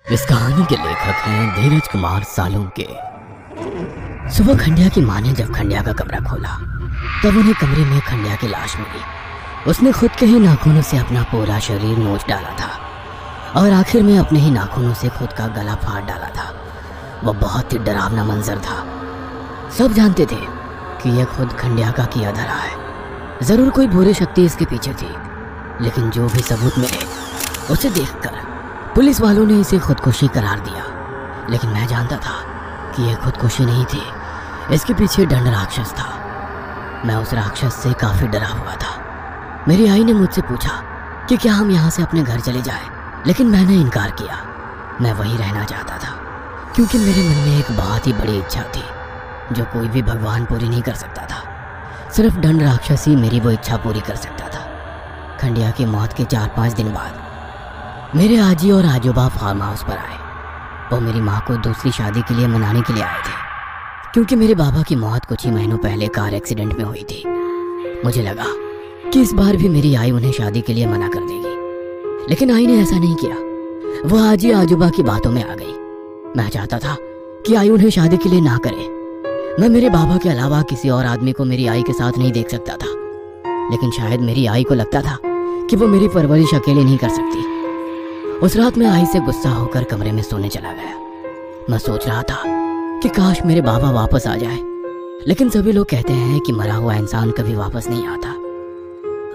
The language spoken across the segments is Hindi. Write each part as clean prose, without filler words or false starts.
इस कहानी के लेखक हैं धीरज कुमार सालुंके। सुबह खंडिया की माँ ने जब खंडिया का कमरा खोला तब उन्हें कमरे में खंडिया की लाश मिली। उसने खुद के ही नाखूनों से अपना पूरा शरीर नोच डाला था और आखिर में अपने ही नाखूनों से खुद का गला फाड़ डाला था। वह बहुत ही डरावना मंजर था। सब जानते थे कि यह खुद खंडिया का किया धरा है। जरूर कोई बुरी शक्ति इसके पीछे थी, लेकिन जो भी सबूत मिले उसे देखकर पुलिस वालों ने इसे खुदकुशी करार दिया। लेकिन मैं जानता था कि यह खुदकुशी नहीं थी, इसके पीछे दंड राक्षस था। मैं उस राक्षस से काफी डरा हुआ था। मेरी आई ने मुझसे पूछा कि क्या हम यहाँ से अपने घर चले जाएं, लेकिन मैंने इनकार किया। मैं वहीं रहना चाहता था क्योंकि मेरे मन में एक बहुत ही बड़ी इच्छा थी जो कोई भी भगवान पूरी नहीं कर सकता था। सिर्फ दंड राक्षस ही मेरी वो इच्छा पूरी कर सकता था। खंडिया की मौत के 4-5 दिन बाद मेरे आजी और आजोबा फार्म हाउस पर आए। वो मेरी माँ को दूसरी शादी के लिए मनाने के लिए आए थे क्योंकि मेरे बाबा की मौत कुछ ही महीनों पहले कार एक्सीडेंट में हुई थी। मुझे लगा कि इस बार भी मेरी आई उन्हें शादी के लिए मना कर देगी, लेकिन आई ने ऐसा नहीं किया। वो आजी आजोबा की बातों में आ गई। मैं चाहता था कि आई उन्हें शादी के लिए ना करे। मैं मेरे बाबा के अलावा किसी और आदमी को मेरी आई के साथ नहीं देख सकता था, लेकिन शायद मेरी आई को लगता था कि वो मेरी परवरिश अकेले नहीं कर सकती। उस रात मैं आई से गुस्सा होकर कमरे में सोने चला गया। मैं सोच रहा था कि काश मेरे बाबा वापस आ जाए, लेकिन सभी लोग कहते हैं कि मरा हुआ इंसान कभी वापस नहीं आता।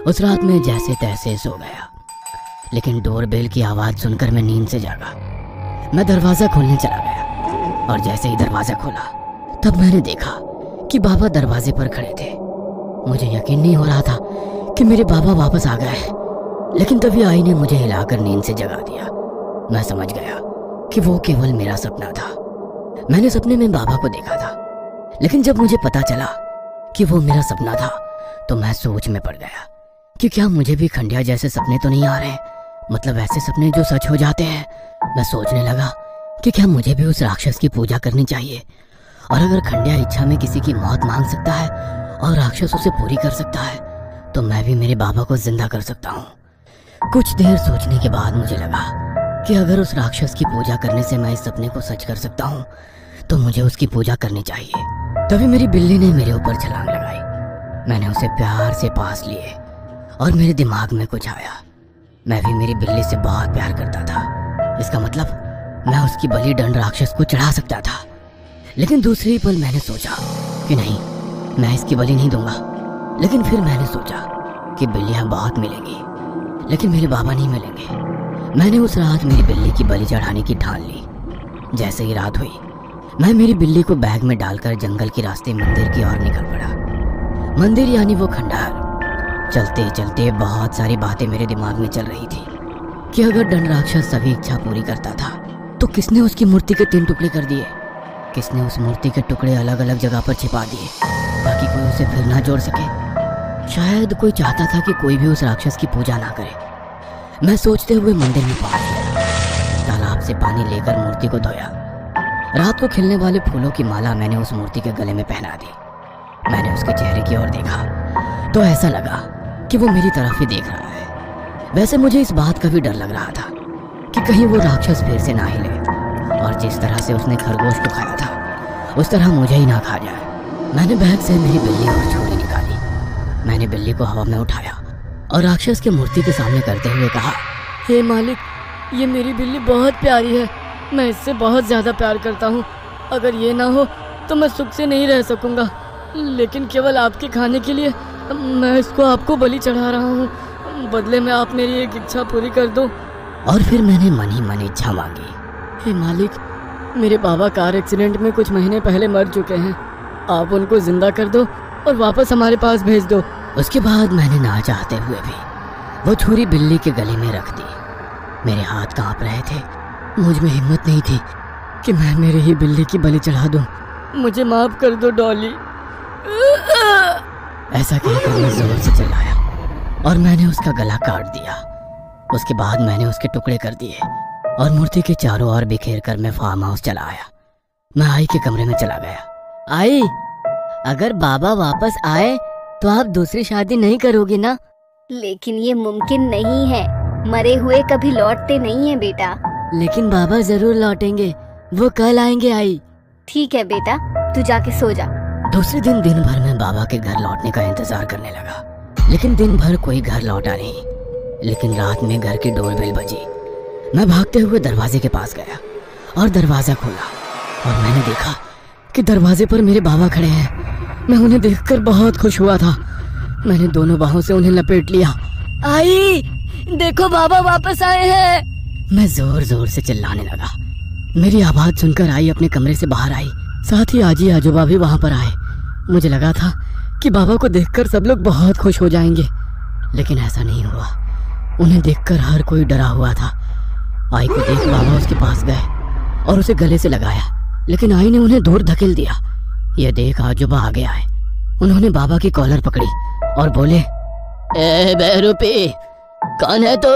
उस रात मैं जैसे तैसे सो गया, लेकिन डोरबेल की आवाज सुनकर मैं नींद से जागा। मैं दरवाजा खोलने चला गया और जैसे ही दरवाजा खोला तब मैंने देखा कि बाबा दरवाजे पर खड़े थे। मुझे यकीन नहीं हो रहा था कि मेरे बाबा वापस आ गए, लेकिन तभी आई ने मुझे हिलाकर नींद से जगा दिया। मैं समझ गया कि वो केवल मेरा सपना था। मैंने सपने में बाबा को देखा था, लेकिन जब मुझे पता चला कि वो मेरा सपना था तो मैं सोच में पड़ गया कि क्या मुझे भी खंडिया जैसे सपने तो नहीं आ रहे, मतलब ऐसे सपने जो सच हो जाते हैं। मैं सोचने लगा कि क्या मुझे भी उस राक्षस की पूजा करनी चाहिए, और अगर खंडिया इच्छा में किसी की मौत मांग सकता है और राक्षस उसे पूरी कर सकता है तो मैं भी मेरे बाबा को जिंदा कर सकता हूँ। कुछ देर सोचने के बाद मुझे लगा कि अगर उस राक्षस की पूजा करने से मैं इस सपने को सच कर सकता हूँ तो मुझे उसकी पूजा करनी चाहिए। तभी मेरी बिल्ली ने मेरे ऊपर छलांग लगाई। मैंने उसे प्यार से पास लिए और मेरे दिमाग में कुछ आया। मैं भी मेरी बिल्ली से बहुत प्यार करता था। इसका मतलब मैं उसकी बलि दंड राक्षस को चढ़ा सकता था। लेकिन दूसरी पल मैंने सोचा कि नहीं, मैं इसकी बलि नहीं दूंगा। लेकिन फिर मैंने सोचा कि बिल्लियां बहुत मिलेंगी, लेकिन मेरे बाबा नहीं मिलेंगे। मैंने उस रात मेरी बिल्ली की बलि चढ़ाने की ठान ली। जैसे ही रात हुई मैं मेरी बिल्ली को बैग में डालकर जंगल के रास्ते मंदिर की ओर निकल पड़ा। मंदिर यानी वो खंडहर। चलते चलते बहुत सारी बातें मेरे दिमाग में चल रही थी कि अगर दंड राक्षस सभी इच्छा पूरी करता था तो किसने उसकी मूर्ति के 3 टुकड़े कर दिए? किसने उस मूर्ति के टुकड़े अलग अलग जगह पर छिपा दिए ताकि कोई उसे फिर ना जोड़ सके? शायद कोई चाहता था कि कोई भी उस राक्षस की पूजा ना करे। मैं सोचते हुए मंदिर में पहुंच गया। तालाब से पानी लेकर मूर्ति को धोया। रात को खिलने वाले फूलों की माला मैंने उस मूर्ति के गले में पहना दी। मैंने उसके चेहरे की ओर देखा तो ऐसा लगा कि वो मेरी तरफ ही देख रहा है। वैसे मुझे इस बात का भी डर लग रहा था कि कहीं वो राक्षस फिर से ना हिले और जिस तरह से उसने खरगोश को खाया था उस तरह मुझे ही ना खा जाए। मैंने बैग से मेरी बिल्ली और छुरी निकाली। मैंने बिल्ली को हवा में उठाया और राक्षस के मूर्ति के सामने करते हुए कहा, हे मालिक, ये मेरी बिल्ली बहुत प्यारी है। मैं इससे बहुत ज़्यादा प्यार करता हूँ। अगर ये ना हो तो मैं सुख से नहीं रह सकूँगा, लेकिन केवल आपके खाने के लिए मैं इसको आपको बलि चढ़ा रहा हूँ। बदले में आप मेरी एक इच्छा पूरी कर दो। और फिर मैंने मन ही मन इच्छा मांगी, हे मालिक, मेरे बाबा कार एक्सीडेंट में कुछ महीने पहले मर चुके हैं। आप उनको जिंदा कर दो और वापस हमारे पास भेज दो। उसके बाद मैंने ना चाहते हुए भी वो छुरी बिल्ली के गले में रख दी। मेरे हाथ कांप रहे थे। मुझ में हिम्मत नहीं थी कि मैं मेरी ही बिल्ली की बलि चढ़ा दूं। मुझे माफ कर दो डॉली। ऐसा कहकर मैं जोर से चिल्लाया और मैंने उसका गला काट दिया। उसके बाद मैंने उसके टुकड़े कर दिए और मूर्ति के चारों ओर बिखेर कर मैं फार्म हाउस चला आया। मैं आई के कमरे में चला गया। आई, अगर बाबा वापस आए तो आप दूसरी शादी नहीं करोगी ना? लेकिन ये मुमकिन नहीं है। मरे हुए कभी लौटते नहीं हैं बेटा। लेकिन बाबा जरूर लौटेंगे, वो कल आएंगे आई। ठीक है बेटा, तू जाके सो जा। दूसरे दिन भर मैं बाबा के घर लौटने का इंतजार करने लगा, लेकिन दिन भर कोई घर लौटा नहीं। लेकिन रात में घर की डोरबेल बजी। मैं भागते हुए दरवाजे के पास गया और दरवाजा खोला, और मैंने देखा कि दरवाजे पर मेरे बाबा खड़े हैं। मैं उन्हें देखकर बहुत खुश हुआ था। मैंने दोनों बाहों से उन्हें लपेट लिया। आई, देखो बाबा वापस आए हैं। मैं जोर जोर से चिल्लाने लगा। मेरी आवाज सुनकर आई अपने कमरे से बाहर आई। साथ ही आजी आजोबा भी वहां पर आए। मुझे लगा था कि बाबा को देखकर सब लोग बहुत खुश हो जाएंगे, लेकिन ऐसा नहीं हुआ। उन्हें देखकर हर कोई डरा हुआ था। आई को देख बाबा उसके पास गए और उसे गले से लगाया, लेकिन आई ने उन्हें दूर धकेल दिया। यह देख आजोबा आगे आए। उन्होंने बाबा की कॉलर पकड़ी और बोले, ए बहरूपी, कौन है तू?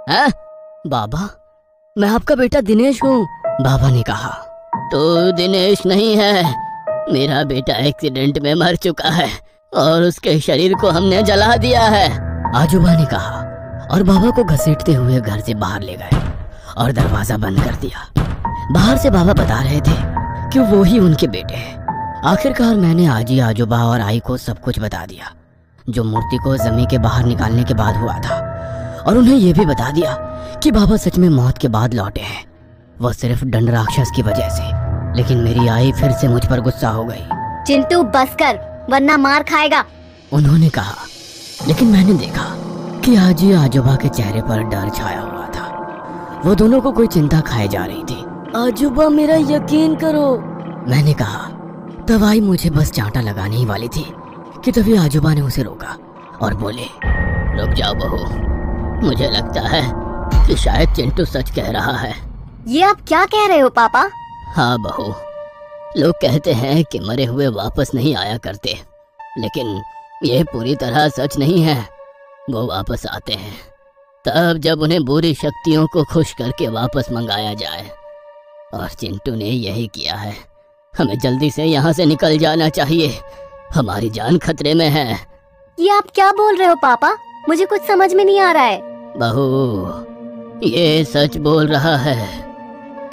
है? बाबा, मैं आपका बेटा दिनेश हूँ। बाबा ने कहा, तू दिनेश नहीं है, मेरा बेटा एक्सीडेंट में मर चुका है और उसके शरीर को हमने जला दिया है। आजोबा ने कहा और बाबा को घसीटते हुए घर से बाहर ले गए और दरवाजा बंद कर दिया। बाहर से बाबा बता रहे थे कि वो ही उनके बेटे हैं। आखिरकार मैंने आजी आजोबा और आई को सब कुछ बता दिया, जो मूर्ति को जमीन के बाहर निकालने के बाद हुआ था, और उन्हें यह भी बता दिया कि बाबा सच में मौत के बाद लौटे हैं, वो सिर्फ दंड राक्षस की वजह से। लेकिन मेरी आई फिर से मुझ पर गुस्सा हो गई। चिंटू बस कर, वरना मार खाएगा, उन्होंने कहा। लेकिन मैंने देखा कि आजी आजोबा के चेहरे पर डर छाया हुआ था। वो दोनों को कोई चिंता खाए जा रही थी। आजोबा, मेरा यकीन करो, मैंने कहा। तब आई मुझे बस चांटा लगाने ही वाली थी कि तभी आजोबा ने उसे रोका और बोले, रुक जाओ बहू, मुझे लगता है कि शायद चिंटू सच कह रहा है। ये आप क्या कह रहे हो पापा? हाँ बहू, लोग कहते हैं कि मरे हुए वापस नहीं आया करते, लेकिन ये पूरी तरह सच नहीं है। वो वापस आते हैं तब जब उन्हें बुरी शक्तियों को खुश करके वापस मंगाया जाए, और चिंटू ने यही किया है। हमें जल्दी से यहाँ से निकल जाना चाहिए, हमारी जान खतरे में है। ये आप क्या बोल रहे हो पापा? मुझे कुछ समझ में नहीं आ रहा है। बहू, ये सच बोल रहा है।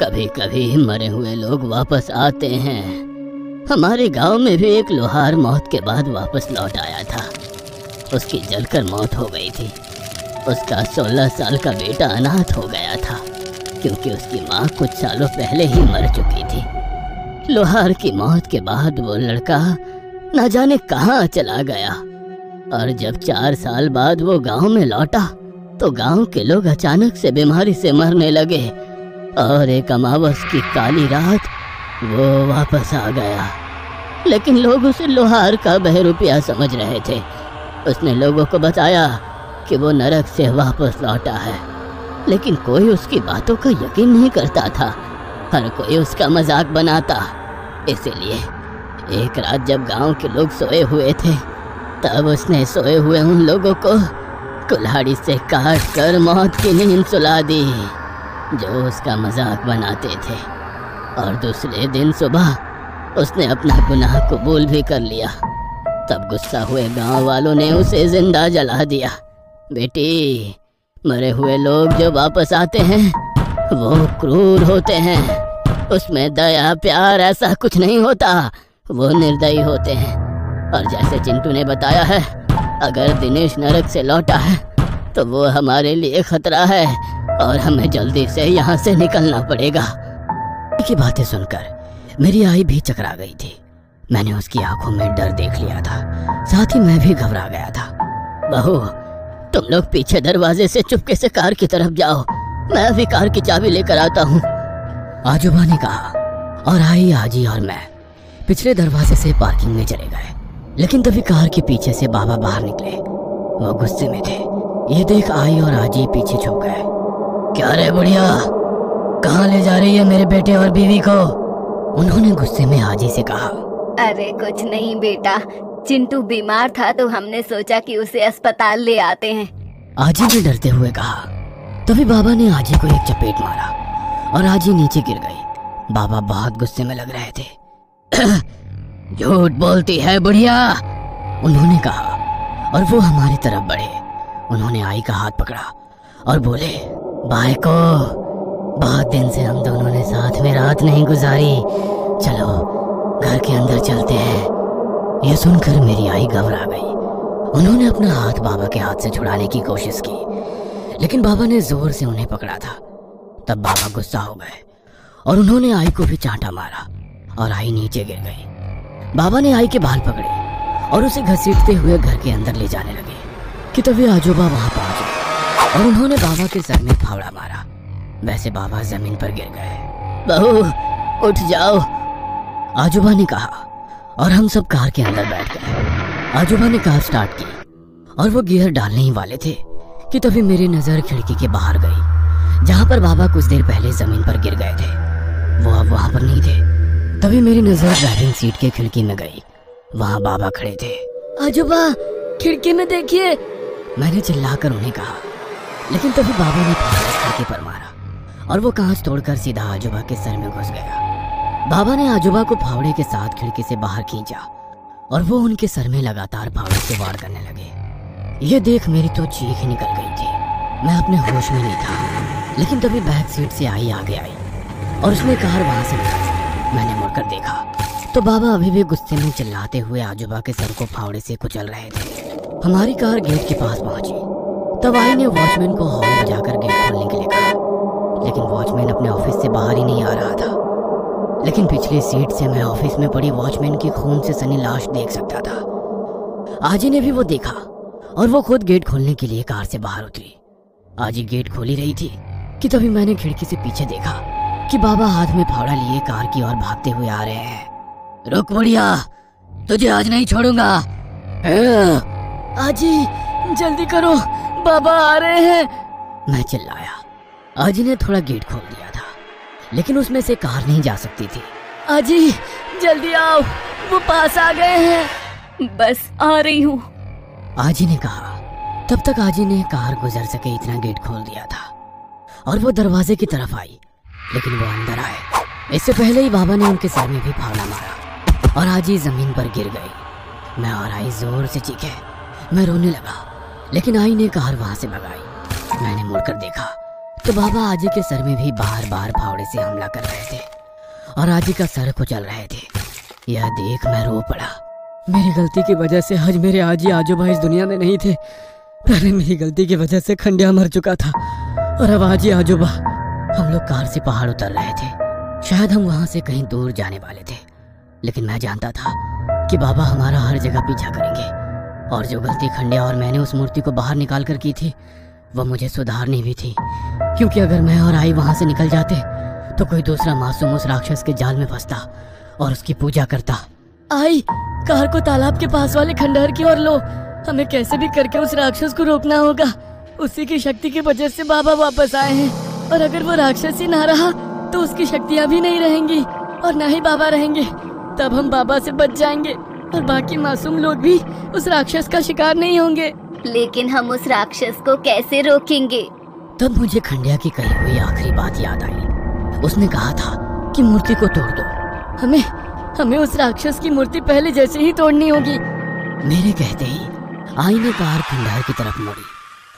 कभी कभी मरे हुए लोग वापस आते हैं। हमारे गांव में भी एक लोहार मौत के बाद वापस लौट आया था। उसकी जलकर मौत हो गई थी। उसका 16 साल का बेटा अनाथ हो गया था, क्योंकि उसकी माँ कुछ सालों पहले ही मर चुकी थी। लोहार की मौत के बाद वो लड़का न जाने कहाँ चला गया, और जब 4 साल बाद वो गांव में लौटा तो गांव के लोग अचानक से बीमारी से मरने लगे, और एक अमावस की काली रात वो वापस आ गया। लेकिन लोग उसे लोहार का बहरूपिया समझ रहे थे। उसने लोगों को बताया कि वो नरक से वापस लौटा है, लेकिन कोई उसकी बातों का यकीन नहीं करता था। हर कोई उसका मजाक बनाता। इसीलिए एक रात जब गांव के लोग सोए हुए थे, तब उसने सोए हुए उन लोगों को कुल्हाड़ी से काट कर मौत की नींद सुला दी, जो उसका मजाक बनाते थे। और दूसरे दिन सुबह उसने अपना गुनाह कबूल भी कर लिया। तब गुस्सा हुए गांव वालों ने उसे जिंदा जला दिया। बेटी, मरे हुए लोग जो वापस आते हैं वो क्रूर होते हैं। उसमें दया प्यार ऐसा कुछ नहीं होता, वो निर्दयी होते हैं। और जैसे चिंटू ने बताया है, अगर दिनेश नरक से लौटा है तो वो हमारे लिए खतरा है, और हमें जल्दी से यहाँ से निकलना पड़ेगा। की बातें सुनकर मेरी आई भी चकरा गई थी। मैंने उसकी आंखों में डर देख लिया था, साथ ही मैं भी घबरा गया था। बहू, तुम लोग पीछे दरवाजे से चुपके से कार की तरफ जाओ, मैं अभी कार की चाबी लेकर आता हूँ, आजोबा ने कहा। और आई, आजी और मैं पिछले दरवाजे से पार्किंग में चले गए। लेकिन तभी कार के पीछे से बाबा बाहर निकले। वो गुस्से में थे। ये देख आई और आजी पीछे छुप गए। क्या रे बुढ़िया, कहाँ ले जा रही है मेरे बेटे और बीवी को? उन्होंने गुस्से में आजी से कहा। अरे कुछ नहीं बेटा, चिंटू बीमार था तो हमने सोचा कि उसे अस्पताल ले आते हैं, आजी ने डरते हुए कहा। तभी बाबा ने आजी को एक चपेट मारा और आजी नीचे गिर गई। बाबा बहुत गुस्से में लग रहे थे। झूठ बोलती है बुढ़िया, उन्होंने कहा, और वो हमारी तरफ बढ़े। उन्होंने आई का हाथ पकड़ा और बोले, बहुत दिन से हम दोनों ने साथ में रात नहीं गुजारी, चलो घर के अंदर चलते हैं। यह सुनकर मेरी आई घबरा गई। उन्होंने अपना हाथ बाबा के हाथ से छुड़ाने की कोशिश की, लेकिन बाबा ने जोर से उन्हें पकड़ा था। तब बाबा गुस्सा हो गए और उन्होंने आई को भी चांटा मारा और आई नीचे गिर गई। बाबा ने आई के बाल पकड़े और उसे घसीटते हुए घर के अंदर ले जाने लगे कि तभी आजोबा वहां पहुंचे और उन्होंने बाबा के सर में फावड़ा मारा। वैसे बाबा जमीन पर गिर गए। बहू उठ जाओ, आजोबा ने कहा और हम सब कार के अंदर बैठ गए। आजोबा ने कार स्टार्ट की और वो गियर डालने ही वाले थे कि तभी मेरी नजर खिड़की के बाहर गई, जहां पर बाबा कुछ देर पहले जमीन पर गिर गए थे। वो अब वहां पर नहीं थे। तभी मेरी नजर ड्राइविंग सीट के खिड़की में गई। वहां बाबा खड़े थे। आजोबा खिड़की में देखिए, मैंने चिल्लाकर उन्हें कहा, लेकिन तभी बाबा ने फावड़ा खिड़की पर मारा और वो कांच तोड़कर सीधा आजोबा के सर में घुस गया। बाबा ने आजोबा को फावड़े के साथ खिड़की से बाहर खींचा और वो उनके सर में लगातार फावड़े से वार करने लगे। ये देख मेरी तो चीख ही निकल गई थी। मैं अपने होश में नहीं था, लेकिन तभी बैक सीट से आई आगे आई और उसने कार वहां से निकाली। मैंने मुड़कर देखा तो बाबा अभी भी गुस्से में चिल्लाते हुए आजोबा के सर को फावड़े से कुचल रहे थे। हमारी कार गेट के पास पहुंची। तब आई ने वॉचमैन को हॉर्न बजाकर गेट खोलने के लिए कहा, लेकिन वॉचमैन अपने ऑफिस से बाहर ही नहीं आ रहा था। लेकिन पिछली सीट से मैं ऑफिस में पड़ी वॉचमैन की खून से सनी लाश देख सकता था। आजी ने भी वो देखा और वो खुद गेट खोलने के लिए कार से बाहर उतरी। आजी गेट खोली रही थी कि तभी मैंने खिड़की से पीछे देखा कि बाबा हाथ में फावड़ा लिए कार की ओर भागते हुए आ रहे हैं। रुक बुढ़िया, तुझे आज नहीं छोड़ूंगा। आजी जल्दी करो, बाबा आ रहे हैं, मैं चिल्लाया। आजी ने थोड़ा गेट खोल दिया था, लेकिन उसमें से कार नहीं जा सकती थी। आजी जल्दी आओ, वो पास आ गए हैं। बस आ रही हूँ, आजी ने कहा। तब तक आजी ने कार गुजर सके इतना गेट खोल दिया था और वो दरवाजे की तरफ आई, लेकिन वो अंदर आए इससे पहले ही बाबा ने उनके सर में भी फावड़ा मारा और आजी जमीन पर गिर गई। मैं और आई जोर से चीखे। मैं रोने लगा, लेकिन आई ने कार वहां से भगाई। मैंने मुड़कर देखा तो बाबा आजी के सर में भी बार बार फावड़े से हमला कर रहे थे और आजी का सर कुचल रहे थे। यह देख मैं रो पड़ा। मेरी गलती की वजह से आज मेरे आजी आजोबा इस दुनिया में नहीं थे। पहले मेरी गलती की वजह से खंडिया मर चुका था और अब आजी आजोबा। हम लोग कार से पहाड़ उतर रहे थे। शायद हम वहां से कहीं दूर जाने वाले थे, लेकिन मैं जानता था कि बाबा हमारा हर जगह पीछा करेंगे और जो गलती खंडिया और मैंने उस मूर्ति को बाहर निकाल कर की थी वह मुझे सुधारनी भी थी, क्योंकि अगर मैं और आई वहां से निकल जाते तो कोई दूसरा मासूम उस राक्षस के जाल में फंसता और उसकी पूजा करता। आई, कार को तालाब के पास वाले खंडहर की ओर लो। हमें कैसे भी करके उस राक्षस को रोकना होगा। उसी की शक्ति की वजह से बाबा वापस आए हैं और अगर वो राक्षस ही ना रहा तो उसकी शक्तियाँ भी नहीं रहेंगी और ना ही बाबा रहेंगे। तब हम बाबा से बच जाएंगे और बाकी मासूम लोग भी उस राक्षस का शिकार नहीं होंगे। लेकिन हम उस राक्षस को कैसे रोकेंगे? तब मुझे खंडिया की कही हुई आखिरी बात याद आई। उसने कहा था कि मूर्ति को तोड़ दो। हमें उस राक्षस की मूर्ति पहले जैसे ही तोड़नी होगी। मेरे कहते ही आई ने कार खंडहर की तरफ मोड़ी।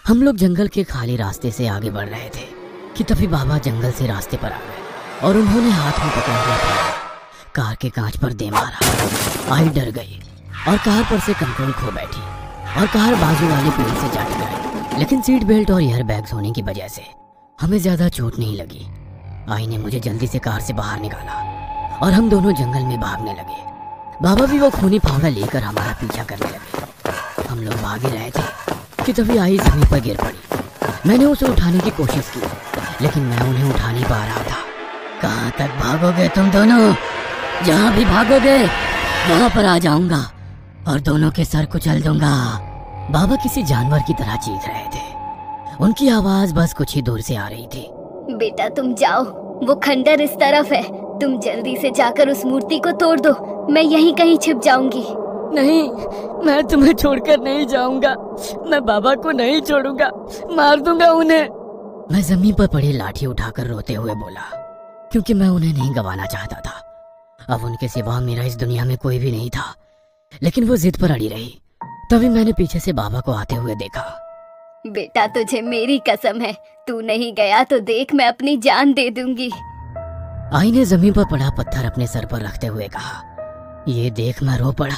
हम लोग जंगल के खाली रास्ते से आगे बढ़ रहे थे कि तभी बाबा जंगल से रास्ते पर आ गए और उन्होंने हाथ में पकड़ा हुआ था कार के कांच पर दे मारा। आई डर गई और कार पर से कंट्रोल खो बैठी और कार बाजू वाले पेड़ से जा टकराई, लेकिन सीट बेल्ट और एयर बैग्स होने की वजह से हमें ज्यादा चोट नहीं लगी। आई ने मुझे जल्दी से कार से बाहर निकाला और हम दोनों जंगल में भागने लगे। बाबा भी वो खूनी फावड़ा लेकर हमारा पीछा करने लगे। हम लोग भाग ही रहे थे कि तभी आई जमीन पर गिर पड़ी। मैंने उसे उठाने की कोशिश की, लेकिन मैं उन्हें उठा नहीं पा रहा था। कहाँ तक भागोगे तुम दोनों? जहाँ भी भागोगे वहाँ पर आ जाऊंगा और दोनों के सर कुचल दूंगा। बाबा किसी जानवर की तरह चीख रहे थे। उनकी आवाज बस कुछ ही दूर से आ रही थी। बेटा तुम जाओ, वो खंडर इस तरफ है। तुम जल्दी से जाकर उस मूर्ति को तोड़ दो। मैं यहीं कहीं छिप जाऊंगी। नहीं, मैं तुम्हें छोड़कर नहीं जाऊंगा। मैं बाबा को नहीं छोड़ूंगा, मार दूंगा उन्हें। मैं जमीन पर पड़ी लाठी उठाकर रोते हुए बोला, क्योंकि मैं उन्हें नहीं गंवाना चाहता था। अब उनके सिवा मेरा इस दुनिया में कोई भी नहीं था। लेकिन वो जिद पर अड़ी रही। तभी मैंने पीछे से बाबा को आते हुए देखा। बेटा तुझे मेरी कसम है, तू नहीं गया तो देख मैं अपनी जान दे दूंगी। आई ने जमीन पर पड़ा पत्थर अपने सर पर रखते हुए कहा। ये देख मैं रो पड़ा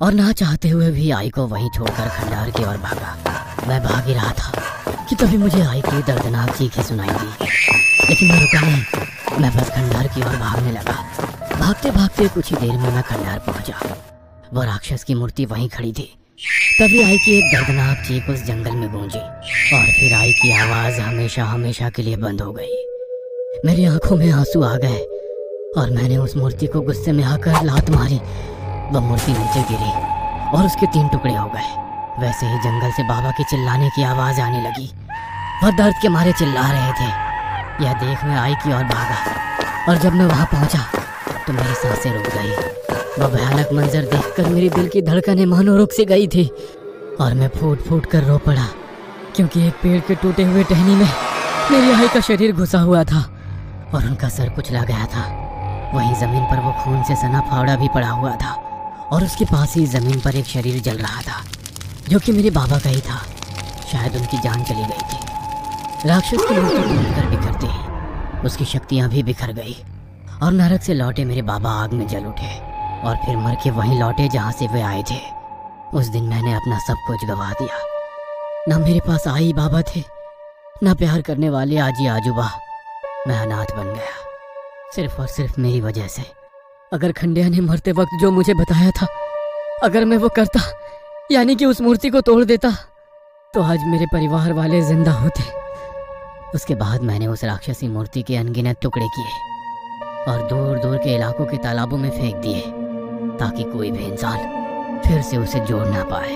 और ना चाहते हुए भी आई को वहीं छोड़कर खंडहर की ओर भागा। मैं भाग ही रहा था कि तभी मुझे आई की दर्दनाक चीखें सुनाई दी, लेकिन मैं रुका नहीं। मैं बस खंडहर की ओर भागने लगा। भागते भागते कुछ ही देर में मैं खंडहर पहुंचा। वो राक्षस की मूर्ति वहीं खड़ी थी। तभी आई की एक दर्दनाक चीख उस जंगल में गूंजी और फिर आई की आवाज हमेशा हमेशा के लिए बंद हो गई। मेरी आंखों में आंसू आ गए और मैंने उस मूर्ति को गुस्से में आकर लात मारी। वह मूर्ति नीचे गिरी और उसके 3 टुकड़े हो गए। वैसे ही जंगल से बाबा के चिल्लाने की आवाज आने लगी। वह दर्द के मारे चिल्ला रहे थे। यह देख मैं आई की ओर भागा और जब मैं वहां पहुंचा तो मेरी सांसें रुक गई। वह भयानक मंजर देखकर मेरी दिल की धड़कनें मानो रुक सी गई थी और मैं फूट फूट कर रो पड़ा, क्योंकि एक पेड़ के टूटे हुए टहनी में मेरी आई का शरीर घुसा हुआ था और उनका सर कुचला गया था। वहीं जमीन पर वो खून से सना फावड़ा भी पड़ा हुआ था और उसके पास ही जमीन पर एक शरीर जल रहा था, जो कि मेरे बाबा का ही था। शायद उनकी जान चली गई थी। राक्षस की मूर्ति टूटकर बिखरते ही उसकी शक्तियां भी बिखर गई और नरक से लौटे मेरे बाबा आग में जल उठे और फिर मर के वहीं लौटे जहां से वे आए थे। उस दिन मैंने अपना सब कुछ गवा दिया। ना मेरे पास आई बाबा थे, ना प्यार करने वाले आजी आजूबा। मैं अनाथ बन गया, सिर्फ और सिर्फ मेरी वजह से। अगर खंडिया ने मरते वक्त जो मुझे बताया था, अगर मैं वो करता, यानी कि उस मूर्ति को तोड़ देता, तो आज मेरे परिवार वाले जिंदा होते। उसके बाद मैंने उस राक्षसी मूर्ति के अनगिनत टुकड़े किए और दूर दूर के इलाकों के तालाबों में फेंक दिए, ताकि कोई भी इंसान फिर से उसे जोड़ ना पाए।